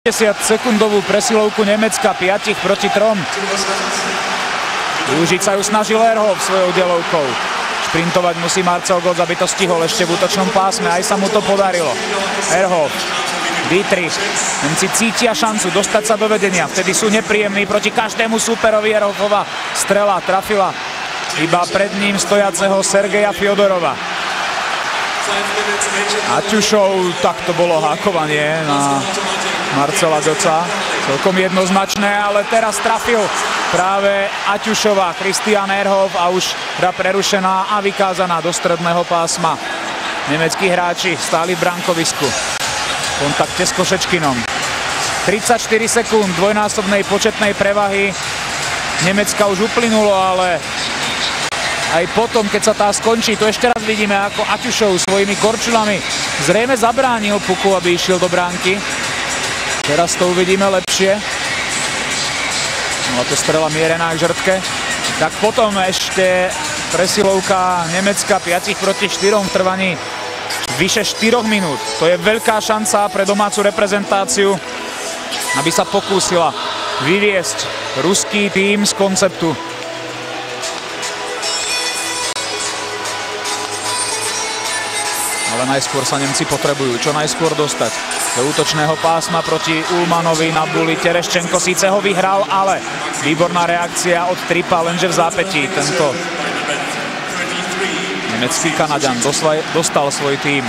50-sekundovú presilovku Nemecka, 5 proti 3. Využiť sa ju snažil Ehrhoff svojou delovkou. Šprintovať musí Marcel Götz, aby to stihol ešte v útočnom pásme. Aj sa mu to podarilo. Ehrhoff, Dietrich. Nemci cítia šancu dostať sa do vedenia. Vtedy sú nepríjemní proti každému súperovi. Ehrhoffova strela trafila iba pred ním stojaceho Sergeja Fjodorova. Aťušov, tak to bolo hákovanie na Marcela Götza. Celkom jednoznačné, ale teraz trafil práve Aťušova. Christian Ehrhoff a už hra prerušená a vykázaná do stredného pásma. Nemeckí hráči stáli v brankovisku. V kontakte s Košečkinom. 34 sekúnd dvojnásobnej početnej prevahy Nemecka už uplynulo, ale aj potom, keď sa tá skončí, to ešte raz vidíme, ako Aťušov svojimi korčulami zrejme zabránil puku, aby išiel do bránky. Teraz to uvidíme lepšie. No a to strela mierená k žrtke. Tak potom ešte presilovka Nemecka 5 proti 4 v trvaní vyše 4 minút. To je veľká šanca pre domácu reprezentáciu, aby sa pokúsila vyviesť ruský tím z konceptu. Ale najskôr sa Nemci potrebujú čo najskôr dostať do útočného pásma proti Ullmannovi na buli. Tereščenko síce ho vyhral, ale výborná reakcia od Tripa, lenže v zápätí tento nemecký Kanaďan dostal svoj tím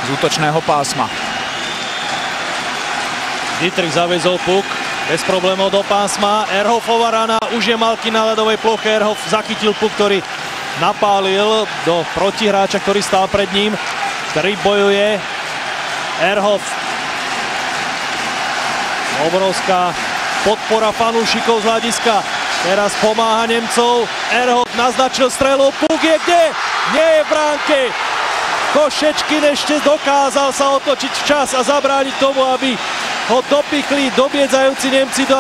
z útočného pásma. Dietrich zaviezol puk bez problémov do pásma. Ehrhoffova rana, už je Malkin na ľadovej ploche. Ehrhoff zachytil puk, ktorý napálil do protihráča, ktorý stál pred ním. Trip bojuje. Ehrhoff. Obrovská podpora fanúšikov z hľadiska. Teraz pomáha Nemcov. Ehrhoff naznačil strelu. Puk je kde? Nie je v bránke. Košečkin ešte dokázal sa otočiť včas a zabrániť tomu, aby ho dopichli dobiedzajúci Nemci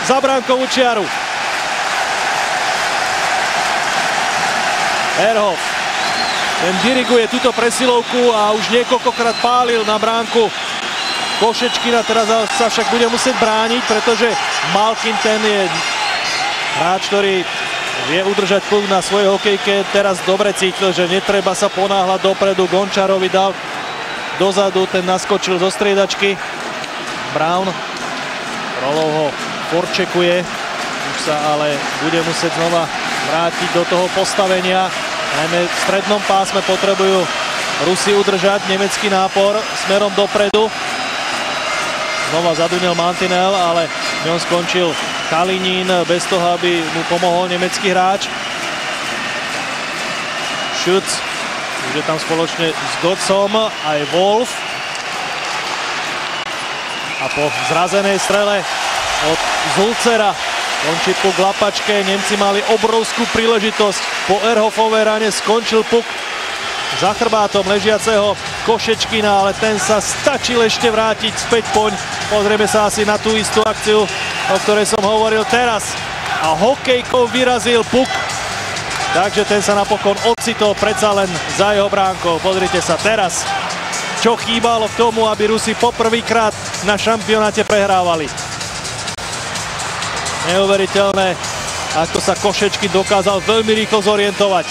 za bránkovú čiaru. Ehrhoff. Ten diriguje túto presilovku a už niekoľkokrát pálil na bránku Košečkina. Teraz sa však bude musieť brániť, pretože Malkin ten je hráč, ktorý vie udržať puk na svojej hokejke. Teraz dobre cítil, že netreba sa ponáhľať dopredu. Gončarovi dal dozadu, ten naskočil zo striedačky. Brown. Rolov ho forčekuje. Už sa ale bude musieť znova vrátiť do toho postavenia. Najmä v strednom pásme potrebujú Rusi udržať nemecký nápor smerom dopredu. Znova zadunil Mantinel, ale v ňom skončil Kalinin bez toho, aby mu pomohol nemecký hráč. Schütz, už je tam spoločne s Götzom aj Wolf. A po zrazenej strele od Zulcera končí puk v lapačke. Nemci mali obrovskú príležitosť. Po Ehrhoffovej rane skončil puk za chrbátom ležiaceho Košečkina, ale ten sa stačil ešte vrátiť späť poň. Pozrieme sa asi na tú istú akciu, o ktorej som hovoril teraz. A hokejkou vyrazil puk. Takže ten sa napokon ocitol predsa len za jeho bránkou. Pozrite sa teraz, čo chýbalo k tomu, aby Rusi poprvýkrát na šampionáte prehrávali. Neuveriteľné, ako sa Košečkin dokázal veľmi rýchlo zorientovať.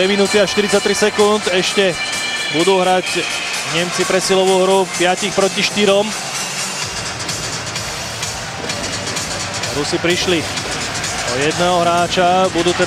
2 minúty a 43 sekúnd. Ešte budú hrať Nemci presilovú hru 5 proti 4. Rusi prišli o jedného hráča, budú teda